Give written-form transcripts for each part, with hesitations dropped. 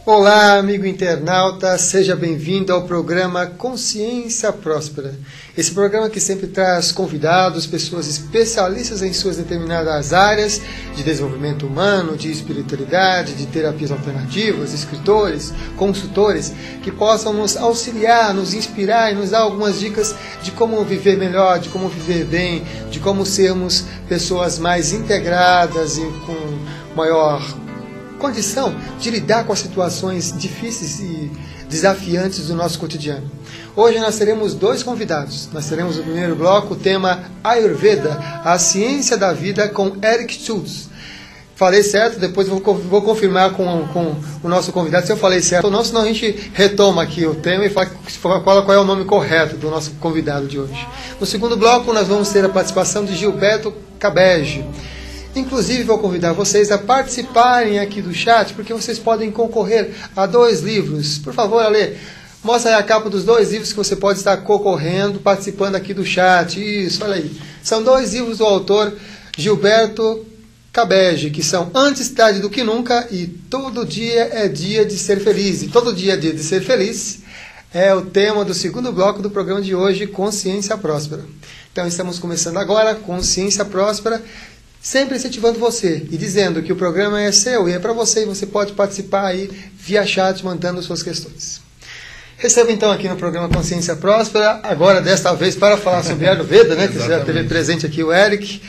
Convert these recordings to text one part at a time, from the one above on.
Olá, amigo internauta, seja bem-vindo ao programa Consciência Próspera. Esse programa que sempre traz convidados, pessoas especialistas em suas determinadas áreas de desenvolvimento humano, de espiritualidade, de terapias alternativas, escritores, consultores, que possam nos auxiliar, nos inspirar e nos dar algumas dicas de como viver melhor, de como viver bem, de como sermos pessoas mais integradas e com maior condição de lidar com as situações difíceis e desafiantes do nosso cotidiano. Hoje nós teremos dois convidados. Nós teremos no primeiro bloco o tema Ayurveda, a ciência da vida, com Eric Schultz. Falei certo? Depois vou confirmar com o nosso convidado se eu falei certo ou não, senão a gente retoma aqui o tema e fala qual é o nome correto do nosso convidado de hoje. No segundo bloco nós vamos ter a participação de Gilberto Cabege. Inclusive, vou convidar vocês a participarem aqui do chat, porque vocês podem concorrer a 2 livros. Por favor, Ale, mostra aí a capa dos 2 livros que você pode estar concorrendo, participando aqui do chat. Isso, olha aí. São 2 livros do autor Gilberto Cabege, que são Antes Tarde do que Nunca e Todo Dia é Dia de Ser Feliz. E Todo Dia é Dia de Ser Feliz é o tema do segundo bloco do programa de hoje, Consciência Próspera. Então, estamos começando agora, Consciência Próspera, sempre incentivando você e dizendo que o programa é seu e é para você e você pode participar aí via chat mandando suas questões. Recebo então aqui no programa Consciência Próspera, agora desta vez para falar sobre Ayurveda, né? Que já teve presente aqui o Eric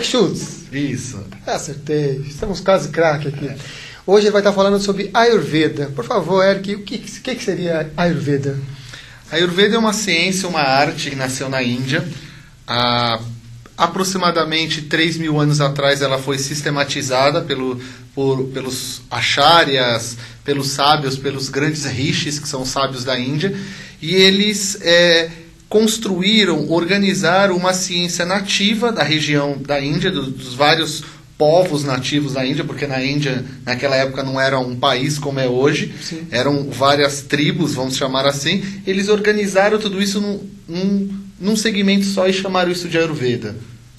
Schultz. Isso. Acertei, estamos quase craque aqui. Hoje ele vai estar falando sobre Ayurveda. Por favor, Eric, o que seria Ayurveda? Ayurveda é uma ciência, uma arte que nasceu na Índia. Aproximadamente 3.000 anos atrás ela foi sistematizada pelos acharyas, pelos sábios, pelos grandes rishis, que são sábios da Índia, e eles organizaram uma ciência nativa da região da Índia, dos vários povos nativos da Índia, porque na Índia, naquela época, não era um país como é hoje. Sim. Eram várias tribos, vamos chamar assim. Eles organizaram tudo isso num segmento só e chamaram isso de Ayurveda.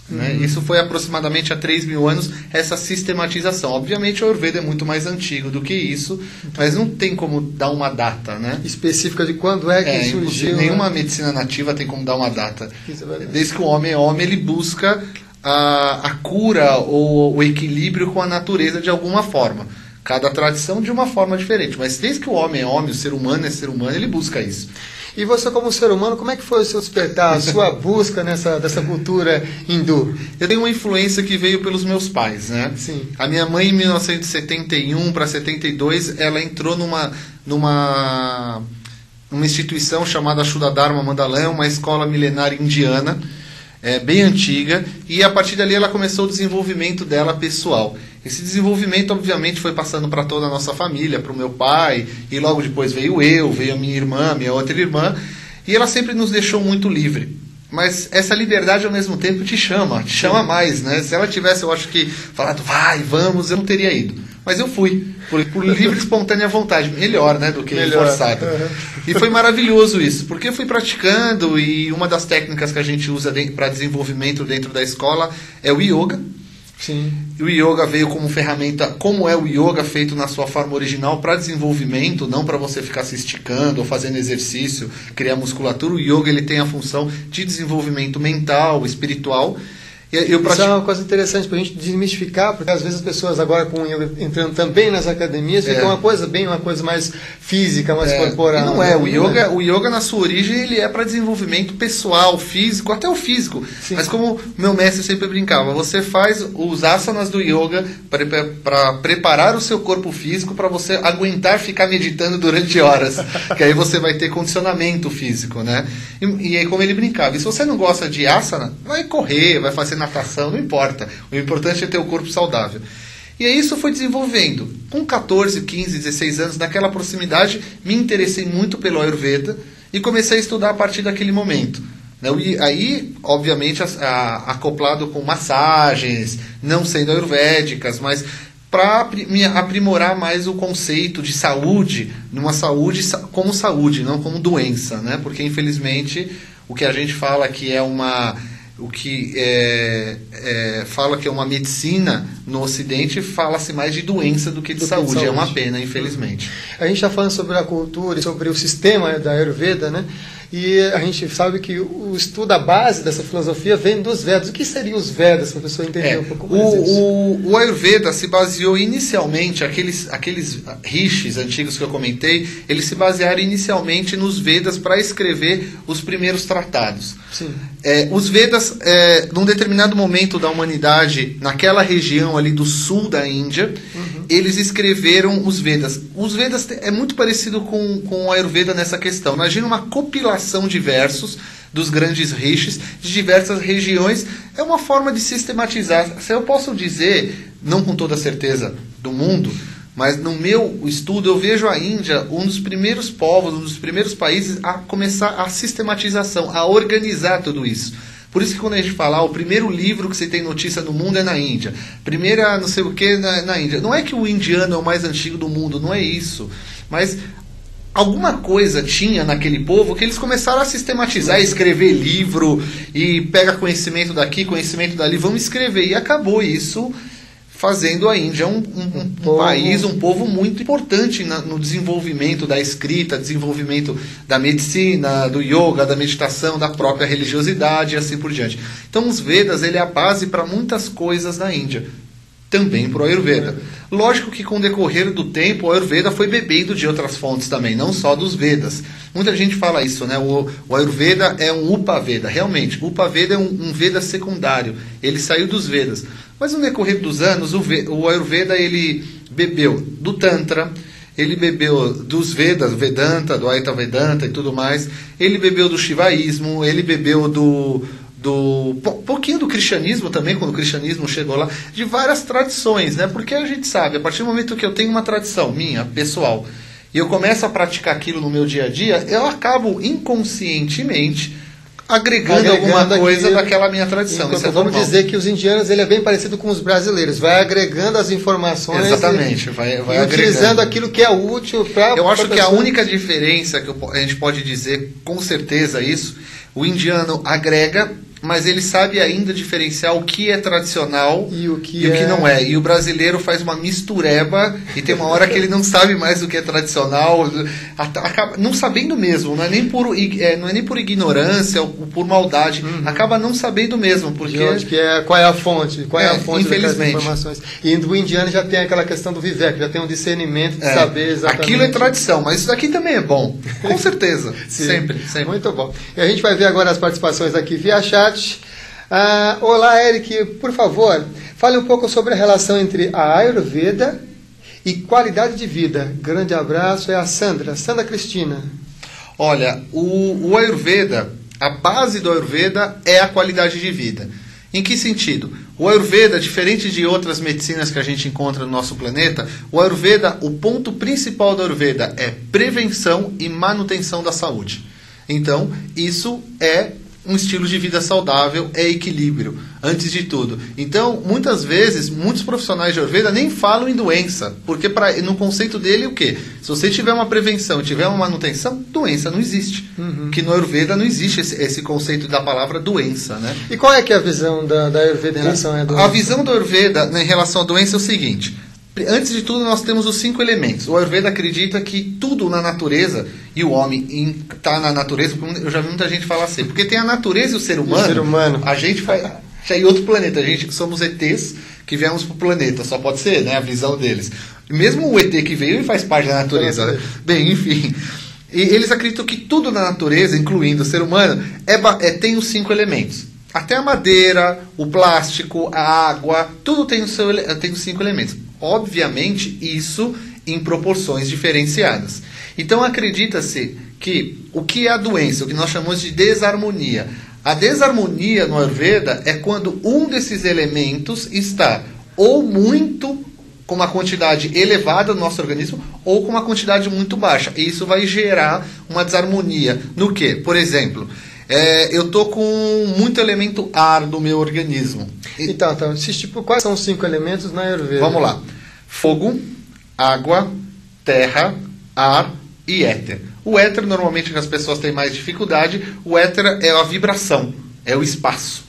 Né? Isso foi aproximadamente há 3.000 anos, essa sistematização. Obviamente o Ayurveda é muito mais antigo do que isso, mas não tem como dar uma data, né? Específica de quando é que surgiu. Nenhuma medicina nativa tem como dar uma data. Desde que o homem é homem, ele busca a cura ou o equilíbrio com a natureza de alguma forma. Cada tradição de uma forma diferente, mas desde que o homem é homem, o ser humano é ser humano, ele busca isso. E você, como ser humano, como é que foi o seu despertar, a sua busca dessa cultura hindu? Eu tenho uma influência que veio pelos meus pais, né? Sim. A minha mãe, em 1971 para 72, ela entrou numa instituição chamada Shuddha Dharma Mandalam, uma escola milenar indiana, bem antiga, e a partir dali ela começou o desenvolvimento dela pessoal. Esse desenvolvimento, obviamente, foi passando para toda a nossa família, para o meu pai, e logo depois veio a minha irmã, minha outra irmã, e ela sempre nos deixou muito livre. Mas essa liberdade, ao mesmo tempo, te chama mais, né? Se ela tivesse, eu acho que, falado, vamos, eu não teria ido. Mas eu fui, por livre e espontânea vontade. Melhor, né, do que forçado. Uhum. E foi maravilhoso isso, porque eu fui praticando, e uma das técnicas que a gente usa para desenvolvimento dentro da escola é o yoga. Sim. E o yoga veio como ferramenta, como é o yoga feito na sua forma original, para desenvolvimento, não para você ficar se esticando ou fazendo exercício, criar musculatura. O yoga ele tem a função de desenvolvimento mental, espiritual. Isso é uma coisa interessante para a gente desmistificar, porque às vezes as pessoas agora entrando também nas academias ficam uma coisa mais física, mais corporal. E não é. O yoga na sua origem ele é para desenvolvimento pessoal, físico, até o físico. Sim. Mas como meu mestre sempre brincava, você faz os asanas do yoga para preparar o seu corpo físico para você aguentar ficar meditando durante horas, que aí você vai ter condicionamento físico, né? E aí como ele brincava, e se você não gosta de asana, vai correr, vai fazer natação, não importa. O importante é ter o corpo saudável. E aí isso foi desenvolvendo. Com 14, 15, 16 anos, naquela proximidade, me interessei muito pelo Ayurveda e comecei a estudar a partir daquele momento. E aí, obviamente, acoplado com massagens, não sendo ayurvédicas, mas para aprimorar mais o conceito de saúde, numa saúde como saúde, não como doença, né? Porque, infelizmente, o que a gente fala que é fala que é uma medicina no Ocidente, fala-se mais de doença do que de saúde. É uma pena, infelizmente. A gente está falando sobre a cultura e sobre o sistema da Ayurveda, né? E a gente sabe que o estudo, a base dessa filosofia vem dos Vedas. O que seriam os Vedas, para a pessoa entender um pouco mais isso? O Ayurveda se baseou inicialmente, aqueles rishis antigos que eu comentei, eles se basearam inicialmente nos Vedas para escrever os primeiros tratados. Sim. Os Vedas, num determinado momento da humanidade, naquela região ali do sul da Índia, eles escreveram os Vedas. Os Vedas é muito parecido com o Ayurveda nessa questão. Imagina uma compilação de versos dos grandes rishis de diversas regiões. É uma forma de sistematizar. Se eu posso dizer, não com toda certeza do mundo, mas no meu estudo eu vejo a Índia um dos primeiros povos, um dos primeiros países a começar a sistematização, a organizar tudo isso. Por isso que quando a gente fala, o primeiro livro que você tem notícia no mundo é na Índia, primeira não sei o que na Índia. Não é que o indiano é o mais antigo do mundo, não é isso. Mas alguma coisa tinha naquele povo que eles começaram a sistematizar, escrever livro, e pega conhecimento daqui, conhecimento dali, vamos escrever. E acabou isso fazendo a Índia um país, um povo muito importante no desenvolvimento da escrita, desenvolvimento da medicina, do yoga, da meditação, da própria religiosidade e assim por diante. Então os Vedas, ele é a base para muitas coisas na Índia, também para o Ayurveda. Lógico que com o decorrer do tempo, o Ayurveda foi bebendo de outras fontes também, não só dos Vedas. Muita gente fala isso, né? O Ayurveda é um Upaveda. Realmente, o Upaveda é um Veda secundário. Ele saiu dos Vedas. Mas no decorrer dos anos, o Ayurveda ele bebeu do Tantra, ele bebeu dos Vedas, Vedanta, do Advaita Vedanta e tudo mais. Ele bebeu do Shivaísmo, ele bebeu pouquinho do cristianismo também, quando o cristianismo chegou lá, de várias tradições, né? Porque a gente sabe, a partir do momento que eu tenho uma tradição minha, pessoal, e eu começo a praticar aquilo no meu dia a dia, eu acabo inconscientemente agregando alguma coisa daquela minha tradição. Isso vamos dizer que os indianos, ele é bem parecido com os brasileiros, vai agregando as informações. Exatamente, vai utilizando aquilo que é útil para. Eu acho que a única diferença que a gente pode dizer com certeza isso, o indiano agrega, mas ele sabe ainda diferenciar o que é tradicional e o que não é. E o brasileiro faz uma mistureba e tem uma hora que ele não sabe mais o que é tradicional, acaba não sabendo mesmo, não é nem por ignorância ou por maldade, acaba não sabendo mesmo, porque qual é a fonte, infelizmente, das informações. E o indiano já tem aquela questão do vivek, já tem um discernimento de saber exatamente. Aquilo é tradição, mas isso daqui também é bom, com certeza. sempre. Muito bom. E a gente vai ver agora as participações aqui via chat. Olá, Eric, por favor, fale um pouco sobre a relação entre a Ayurveda e qualidade de vida. Grande abraço, é a Sandra Cristina. Olha, o Ayurveda, a base do Ayurveda é a qualidade de vida. Em que sentido? O Ayurveda, diferente de outras medicinas que a gente encontra no nosso planeta, o Ayurveda, o ponto principal do Ayurveda é prevenção e manutenção da saúde. Então, isso é um estilo de vida saudável, é equilíbrio, antes de tudo. Então, muitas vezes, muitos profissionais de Ayurveda nem falam em doença, porque no conceito dele, o quê? Se você tiver uma prevenção e tiver uma manutenção, doença não existe. Que no Ayurveda não existe esse conceito da palavra doença, né? E qual é que é a visão da Ayurveda em relação à doença? A visão da Ayurveda em relação à doença é o seguinte: antes de tudo, nós temos os 5 elementos. O Ayurveda acredita que tudo na natureza, e o homem está na natureza, eu já vi muita gente falar assim, porque tem a natureza e o ser humano. A gente faz já em outro planeta, a gente que somos ETs que viemos para o planeta, só pode ser, né, a visão deles. Mesmo o ET que veio, ele faz parte da natureza, né? Bem, enfim. E eles acreditam que tudo na natureza, incluindo o ser humano, tem os 5 elementos. Até a madeira, o plástico, a água, tudo tem os 5 elementos. Obviamente, isso em proporções diferenciadas. Então, acredita-se que o que é a doença, o que nós chamamos de desarmonia. A desarmonia no Ayurveda é quando um desses elementos está ou muito com uma quantidade elevada no nosso organismo ou com uma quantidade muito baixa. E isso vai gerar uma desarmonia. No quê? Por exemplo, eu estou com muito elemento ar no meu organismo. Então quais são os 5 elementos na Ayurveda? Vamos lá. Fogo, água, terra, ar e éter. O éter, normalmente, que as pessoas têm mais dificuldade, o éter é a vibração. é o espaço,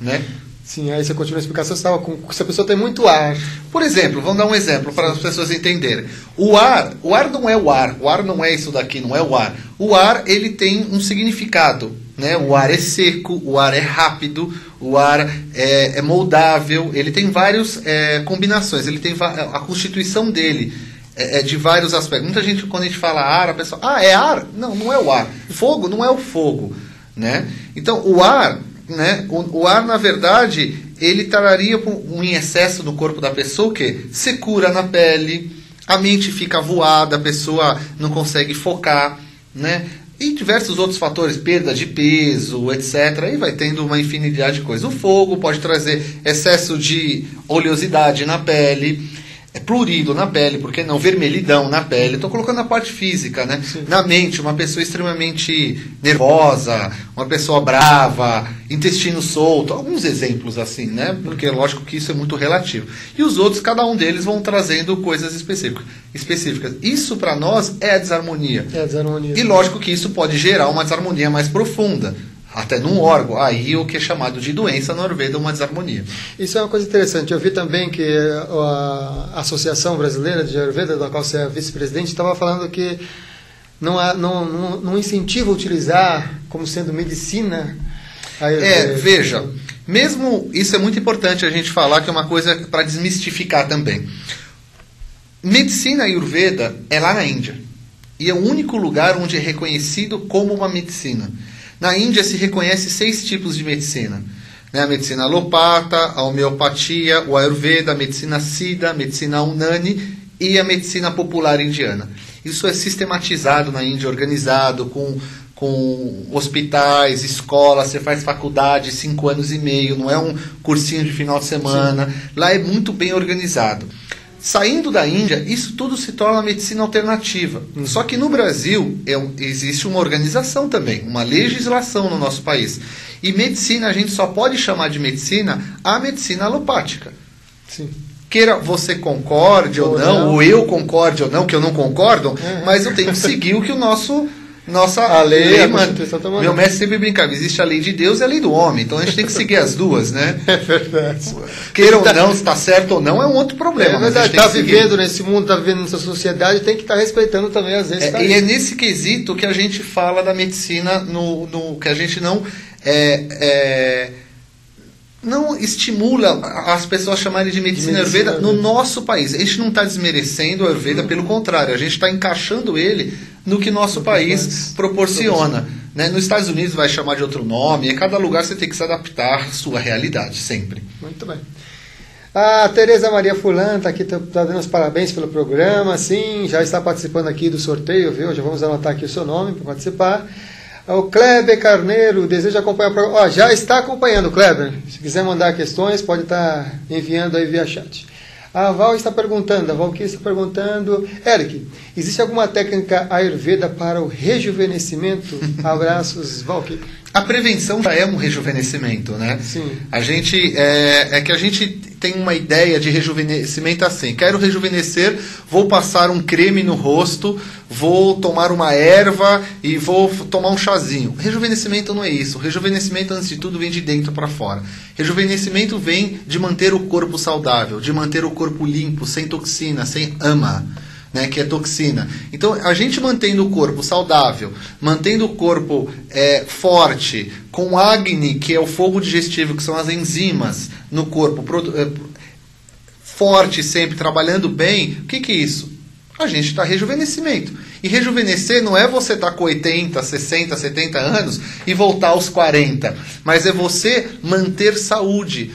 né? Sim, aí você continua a explicação, se a pessoa tem muito ar. Por exemplo, vamos dar um exemplo para as pessoas entenderem. O ar não é o ar não é isso daqui, não é o ar. O ar, ele tem um significado, né? O ar é seco, o ar é rápido, o ar é moldável, ele tem várias combinações, ele tem a constituição dele é de vários aspectos. Muita gente, quando a gente fala ar, a pessoa, é ar? Não, não é o ar. Fogo não é o fogo, né? Então, o ar... né? O ar, na verdade, ele traria um excesso no corpo da pessoa, o quê? Secura na pele, a mente fica voada, a pessoa não consegue focar, né? E diversos outros fatores, perda de peso, etc. Aí vai tendo uma infinidade de coisas. O fogo pode trazer excesso de oleosidade na pele, prurido na pele, porque não, vermelhidão na pele. Estou colocando a parte física, né? Sim. Na mente, uma pessoa extremamente nervosa, uma pessoa brava, intestino solto, alguns exemplos assim, né? Porque é lógico que isso é muito relativo. E os outros, cada um deles vão trazendo coisas específicas. Isso para nós é a desarmonia. É a desarmonia. E lógico que isso pode gerar uma desarmonia mais profunda, até num órgão. Aí o que é chamado de doença no Ayurveda é uma desarmonia. Isso é uma coisa interessante. Eu vi também que a Associação Brasileira de Ayurveda, da qual você é vice-presidente, estava falando que não incentiva a utilizar como sendo medicina Ayurveda. Veja, mesmo isso é muito importante a gente falar, que é uma coisa para desmistificar também. Medicina Ayurveda é lá na Índia. E é o único lugar onde é reconhecido como uma medicina. Na Índia se reconhece 6 tipos de medicina, né? A medicina alopata, a homeopatia, o Ayurveda, a medicina Siddha, a medicina Unani e a medicina popular indiana. Isso é sistematizado na Índia, organizado com hospitais, escolas, você faz faculdade, 5 anos e meio, não é um cursinho de final de semana. Sim. Lá é muito bem organizado. Saindo da Índia, isso tudo se torna medicina alternativa. Só que no Brasil existe uma organização também, uma legislação no nosso país. E medicina, a gente só pode chamar de medicina a medicina alopática. Sim. Queira você concorde ou não, ou eu concorde ou não, que eu não concordo, mas eu tenho que seguir o que a lei, meu mestre sempre brincava, existe a lei de Deus e a lei do homem, então a gente tem que seguir as duas, né? É verdade. Queira ou não, se está certo ou não, é um outro problema. É verdade, está vivendo nesse mundo, está vivendo nessa sociedade, tem que estar respeitando também as leis. E é nesse quesito que a gente fala da medicina, que a gente não estimula as pessoas chamarem de medicina Ayurveda no nosso país. A gente não está desmerecendo o Ayurveda, pelo contrário, a gente está encaixando ele no que nosso país proporciona. Né? Nos Estados Unidos vai chamar de outro nome, e cada lugar você tem que se adaptar à sua realidade, sempre. Muito bem. A Tereza Maria Fulano está aqui, está dando os parabéns pelo programa, sim, já está participando aqui do sorteio, viu? Já vamos anotar aqui o seu nome para participar. O Kleber Carneiro deseja acompanhar o programa. Já está acompanhando, Kleber. Se quiser mandar questões, pode estar enviando aí via chat. A Val está perguntando, Eric, existe alguma técnica Ayurveda para o rejuvenescimento? Abraços, Valky. A prevenção já é um rejuvenescimento, né? Sim. A gente que a gente tem uma ideia de rejuvenescimento assim. Quero rejuvenescer, vou passar um creme no rosto, vou tomar uma erva e vou tomar um chazinho. Rejuvenescimento não é isso. Rejuvenescimento, antes de tudo, vem de dentro para fora. Rejuvenescimento vem de manter o corpo saudável, de manter o corpo limpo, sem toxina, sem ama, né, que é toxina. Então, a gente mantendo o corpo saudável, mantendo o corpo forte, com Agni, que é o fogo digestivo, que são as enzimas no corpo, forte sempre, trabalhando bem, o que é isso? A gente está rejuvenescimento. E rejuvenescer não é você estar com 80, 60, 70 anos e voltar aos 40. Mas é você manter saúde,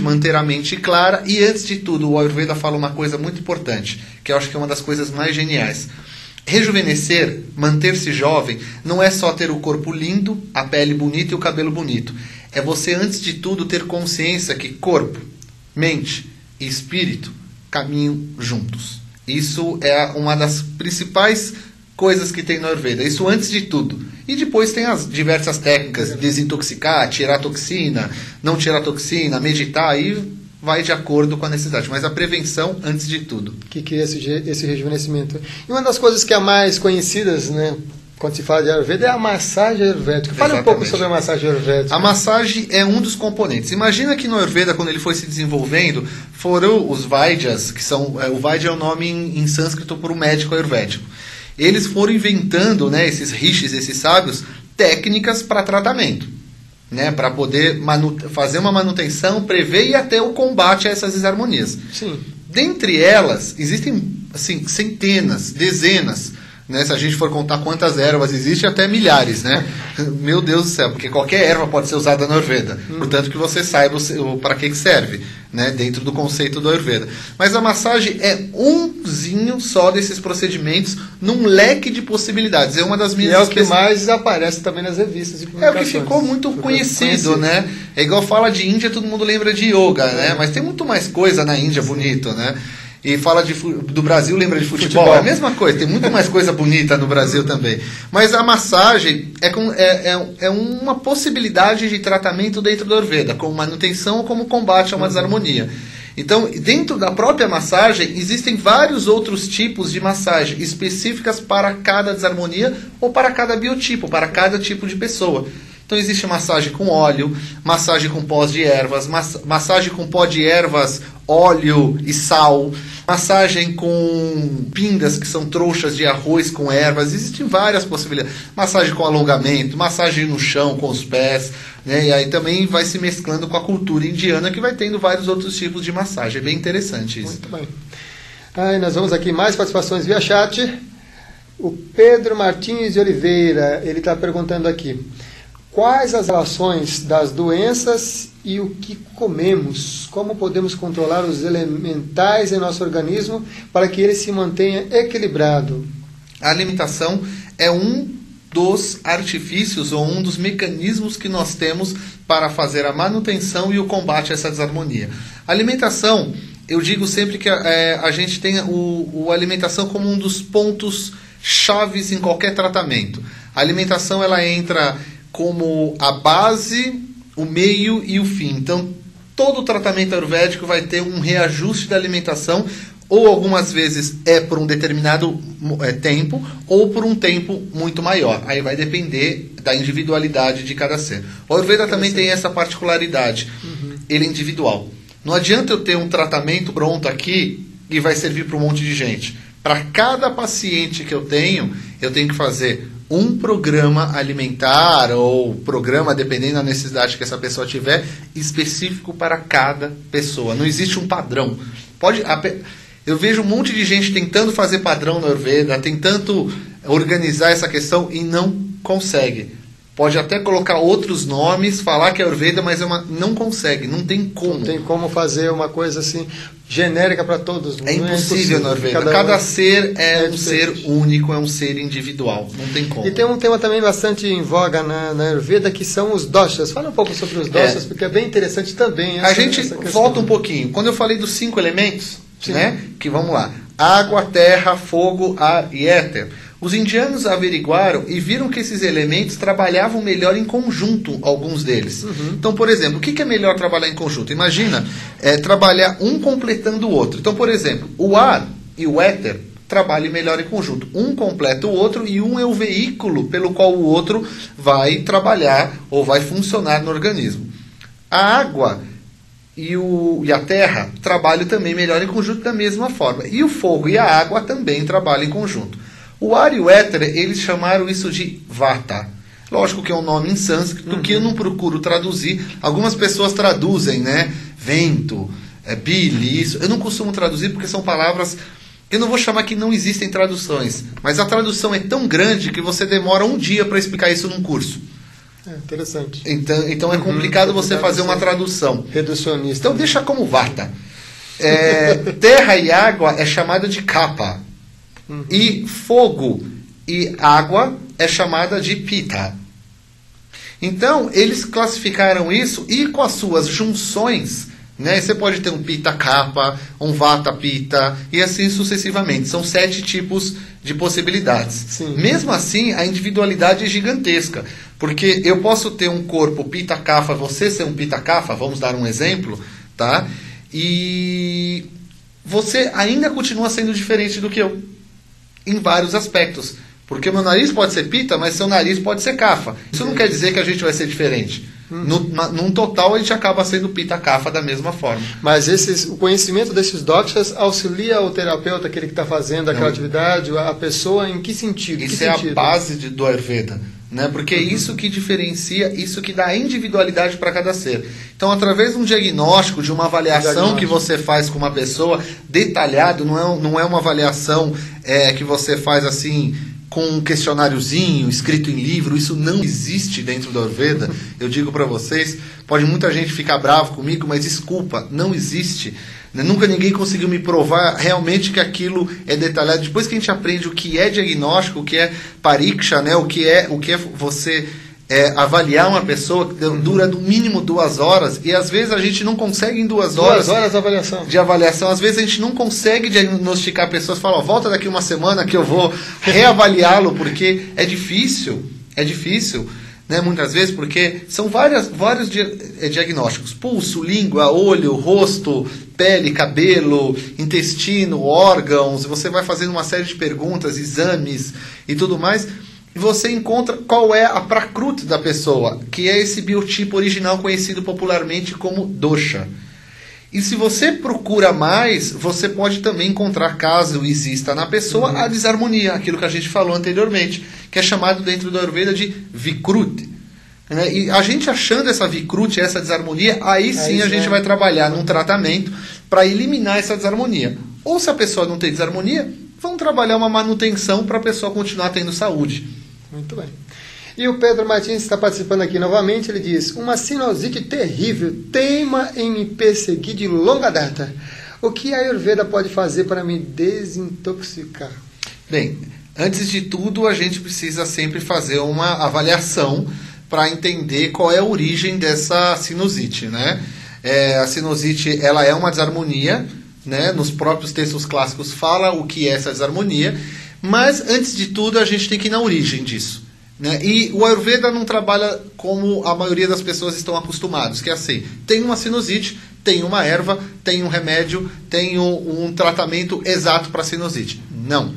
manter a mente clara. E antes de tudo, o Ayurveda fala uma coisa muito importante, que eu acho que é uma das coisas mais geniais. Rejuvenescer, manter-se jovem, não é só ter o corpo lindo, a pele bonita e o cabelo bonito. É você, antes de tudo, ter consciência que corpo, mente e espírito caminham juntos. Isso é uma das principais coisas que tem no Ayurveda. Isso antes de tudo. E depois tem as diversas técnicas, desintoxicar, tirar toxina, não tirar toxina, meditar, aí vai de acordo com a necessidade. Mas a prevenção antes de tudo. Que é esse rejuvenescimento. E uma das coisas que é mais conhecidas, né, Quando se fala de Ayurveda, é a massagem ayurvédica. Fale um pouco sobre a massagem ayurvédica. A massagem é um dos componentes. Imagina que no Ayurveda, quando ele foi se desenvolvendo, foram os Vaidyas, que são... o Vaidya é o nome em sânscrito por um médico ayurvédico. Eles foram inventando, né, esses rishis, esses sábios, técnicas para tratamento, né, para poder fazer uma manutenção, prever e até o combate a essas desarmonias. Sim. Dentre elas, existem assim, centenas, dezenas, né, se a gente for contar quantas ervas existem, até milhares, né? Meu Deus do céu, porque qualquer erva pode ser usada no Ayurveda. Portanto, que você saiba para que serve, né, dentro do conceito do Ayurveda. Mas a massagem é umzinho só desses procedimentos num leque de possibilidades. É uma das minhas... E é o que mais aparece também nas revistas e publicações. É o que ficou muito conhecido, né? É igual fala de Índia, todo mundo lembra de yoga, né? Mas tem muito mais coisa na Índia bonito, né? E fala do Brasil, lembra de futebol. É a mesma coisa, tem muito mais coisa bonita no Brasil também. Mas a massagem é uma possibilidade de tratamento dentro do Ayurveda, como manutenção ou como combate a uma desarmonia. Então, dentro da própria massagem, existem vários outros tipos de massagem específicas para cada desarmonia ou para cada biotipo, para cada tipo de pessoa. Então existe massagem com óleo, massagem com pós de ervas, massagem com pó de ervas, óleo e sal, massagem com pindas, que são trouxas de arroz com ervas. Existem várias possibilidades. Massagem com alongamento, massagem no chão com os pés, né? E aí também vai se mesclando com a cultura indiana, que vai tendo vários outros tipos de massagem. É bem interessante isso. Muito bem. Nós vamos aqui mais participações via chat. O Pedro Martins de Oliveira, ele está perguntando aqui: quais as relações das doenças e o que comemos? Como podemos controlar os elementais em nosso organismo para que ele se mantenha equilibrado? A alimentação é um dos artifícios ou um dos mecanismos que nós temos para fazer a manutenção e o combate a essa desarmonia. A alimentação, eu digo sempre que a gente tem a alimentação como um dos pontos chaves em qualquer tratamento. A alimentação, ela entra como a base, o meio e o fim. Então, todo o tratamento ayurvédico vai ter um reajuste da alimentação, ou algumas vezes é por um determinado tempo, ou por um tempo muito maior. Aí vai depender da individualidade de cada ser. O Ayurveda também tem essa particularidade. Ele é individual. Não adianta eu ter um tratamento pronto aqui e vai servir para um monte de gente. Para cada paciente que eu tenho que fazer um programa alimentar ou programa, dependendo da necessidade que essa pessoa tiver, específico para cada pessoa. Não existe um padrão. Eu vejo um monte de gente tentando fazer padrão no Ayurveda, tentando organizar essa questão e não consegue. Pode até colocar outros nomes, falar que é Ayurveda, mas não consegue, não tem como. Não tem como fazer uma coisa assim genérica para todos. É impossível no Ayurveda. Cada ser é um ser único, é um ser individual. Não tem como. E tem um tema também bastante em voga na Ayurveda, que são os doshas. Fala um pouco sobre os doshas, porque é bem interessante também. A gente volta um pouquinho. Quando eu falei dos 5 elementos, né? Que vamos lá: água, terra, fogo, ar e éter. Os indianos averiguaram e viram que esses elementos trabalhavam melhor em conjunto, alguns deles. Então, por exemplo, o que é melhor trabalhar em conjunto? Imagina trabalhar um completando o outro. Então, por exemplo, o ar e o éter trabalham melhor em conjunto. Um completa o outro e um é o veículo pelo qual o outro vai trabalhar ou vai funcionar no organismo. A água e a terra trabalham também melhor em conjunto da mesma forma. E o fogo e a água também trabalham em conjunto. O ar e o éter, eles chamaram isso de vata. Lógico que é um nome em sânscrito que eu não procuro traduzir. Algumas pessoas traduzem, né? Vento, bili, isso. Eu não costumo traduzir porque são palavras... Eu não vou chamar que não existem traduções, mas a tradução é tão grande que você demora um dia para explicar isso num curso. É interessante. Então é complicado você fazer uma tradução. Reducionista. Então deixa como vata. Terra e água é chamada de kapha. E fogo e água é chamada de pita. Então, eles classificaram isso e com as suas junções, né? Você pode ter um pita kapha, um vata pita e assim sucessivamente. São 7 tipos de possibilidades. Sim. Mesmo assim, a individualidade é gigantesca. Porque eu posso ter um corpo pita kapha, você ser um pita kapha, vamos dar um exemplo, tá? E você ainda continua sendo diferente do que eu. Em vários aspectos. Porque meu nariz pode ser pita, mas seu nariz pode ser cafa. Isso não quer dizer que a gente vai ser diferente. Num total, a gente acaba sendo pita-cafa da mesma forma. Mas o conhecimento desses doxas auxilia o terapeuta, aquele que está fazendo aquela atividade, a pessoa, em que sentido? Isso é a base do Ayurveda. Né? Porque é isso que diferencia, isso que dá individualidade para cada ser. Então, através de um diagnóstico, de uma avaliação que você faz com uma pessoa, detalhado, não é uma avaliação que você faz assim, com um questionáriozinho escrito em livro, isso não existe dentro do Ayurveda. Eu digo para vocês, pode muita gente ficar bravo comigo, mas desculpa, não existe. Nunca ninguém conseguiu me provar realmente que aquilo é detalhado. Depois que a gente aprende o que é diagnóstico, o que é pariksha, né? o que é você avaliar uma pessoa, que dura no mínimo 2 horas, e às vezes a gente não consegue em 2 horas. 2 horas de avaliação. Às vezes a gente não consegue diagnosticar pessoas, fala, volta daqui uma semana que eu vou reavaliá-lo, porque é difícil, né, muitas vezes, porque são vários diagnósticos: pulso, língua, olho, rosto, pele, cabelo, intestino, órgãos. Você vai fazendo uma série de perguntas, exames e tudo mais, e você encontra qual é a prakruti da pessoa, que é esse biotipo original conhecido popularmente como dosha. E se você procura mais, você pode também encontrar, caso exista na pessoa, a desarmonia, aquilo que a gente falou anteriormente, que é chamado dentro do Ayurveda de vikruti. Né? E a gente achando essa vikruti, essa desarmonia, aí sim a gente vai trabalhar num tratamento para eliminar essa desarmonia. Ou se a pessoa não tem desarmonia, vamos trabalhar uma manutenção para a pessoa continuar tendo saúde. Muito bem. E o Pedro Martins está participando aqui novamente. Ele diz: uma sinusite terrível teima em me perseguir de longa data. O que a Ayurveda pode fazer para me desintoxicar? Bem, antes de tudo, a gente precisa sempre fazer uma avaliação para entender qual é a origem dessa sinusite, né? A sinusite, ela é uma desarmonia, né? Nos próprios textos clássicos fala o que é essa desarmonia. Mas, antes de tudo, a gente tem que ir na origem disso. Né? E o Ayurveda não trabalha como a maioria das pessoas estão acostumados, que é assim: tem uma sinusite, tem uma erva, tem um remédio, tem um tratamento exato para a sinusite. Não.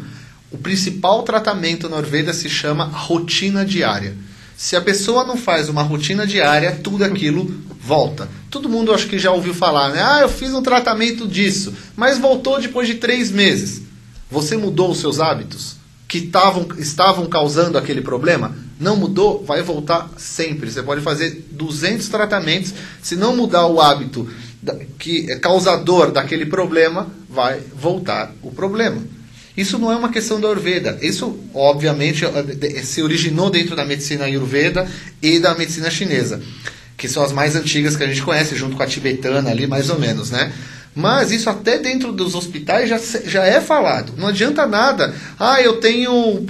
O principal tratamento no Ayurveda se chama rotina diária. Se a pessoa não faz uma rotina diária, tudo aquilo volta. Todo mundo acho que já ouviu falar, né? Eu fiz um tratamento disso, mas voltou depois de 3 meses. Você mudou os seus hábitos que estavam causando aquele problema? Não mudou? Vai voltar sempre. Você pode fazer 200 tratamentos. Se não mudar o hábito que é causador daquele problema, vai voltar o problema. Isso não é uma questão da Ayurveda. Isso, obviamente, se originou dentro da medicina Ayurveda e da medicina chinesa, que são as mais antigas que a gente conhece, junto com a tibetana ali, mais ou menos, né? Mas isso até dentro dos hospitais já é falado. Não adianta nada. Eu tenho...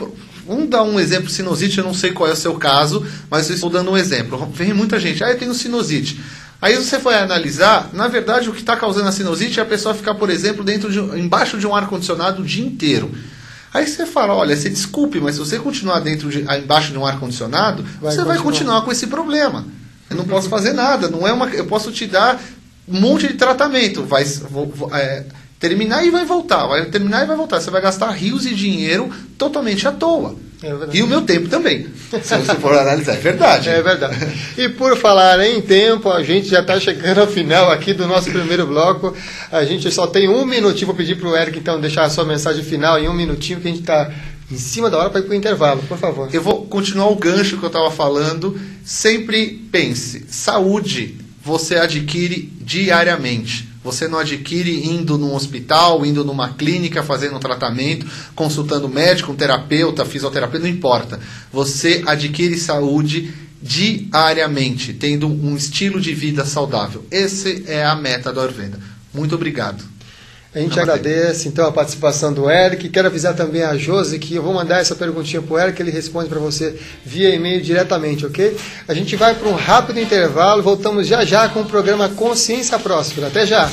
Vamos dar um exemplo, sinusite, eu não sei qual é o seu caso, mas eu estou dando um exemplo. Vem muita gente, eu tenho sinusite. Aí você vai analisar, na verdade o que está causando a sinusite é a pessoa ficar, por exemplo, embaixo de um ar-condicionado o dia inteiro. Aí você fala, olha, você desculpe, mas se você continuar embaixo de um ar-condicionado, você vai continuar com esse problema. Eu não posso fazer nada, eu posso te dar um monte de tratamento, vai terminar e vai voltar, vai terminar e vai voltar. Você vai gastar rios de dinheiro totalmente à toa. E o meu tempo também, se você for analisar, é verdade. É verdade. E por falar em tempo, a gente já está chegando ao final aqui do nosso primeiro bloco. A gente só tem 1 minutinho, vou pedir para o Eric então deixar a sua mensagem final em 1 minutinho, que a gente está em cima da hora para ir para o intervalo, por favor. Eu vou continuar o gancho que eu estava falando. Sempre pense, saúde você adquire diariamente. Você não adquire indo num hospital, indo numa clínica, fazendo um tratamento, consultando um médico, um terapeuta, fisioterapeuta, não importa. Você adquire saúde diariamente, tendo um estilo de vida saudável. Essa é a meta do Ayurveda. Muito obrigado. A gente agradece, então, a participação do Eric. Quero avisar também a Josi que eu vou mandar essa perguntinha para o Eric, ele responde para você via e-mail diretamente, ok? A gente vai para um rápido intervalo, voltamos já já com o programa Consciência Próspera. Até já!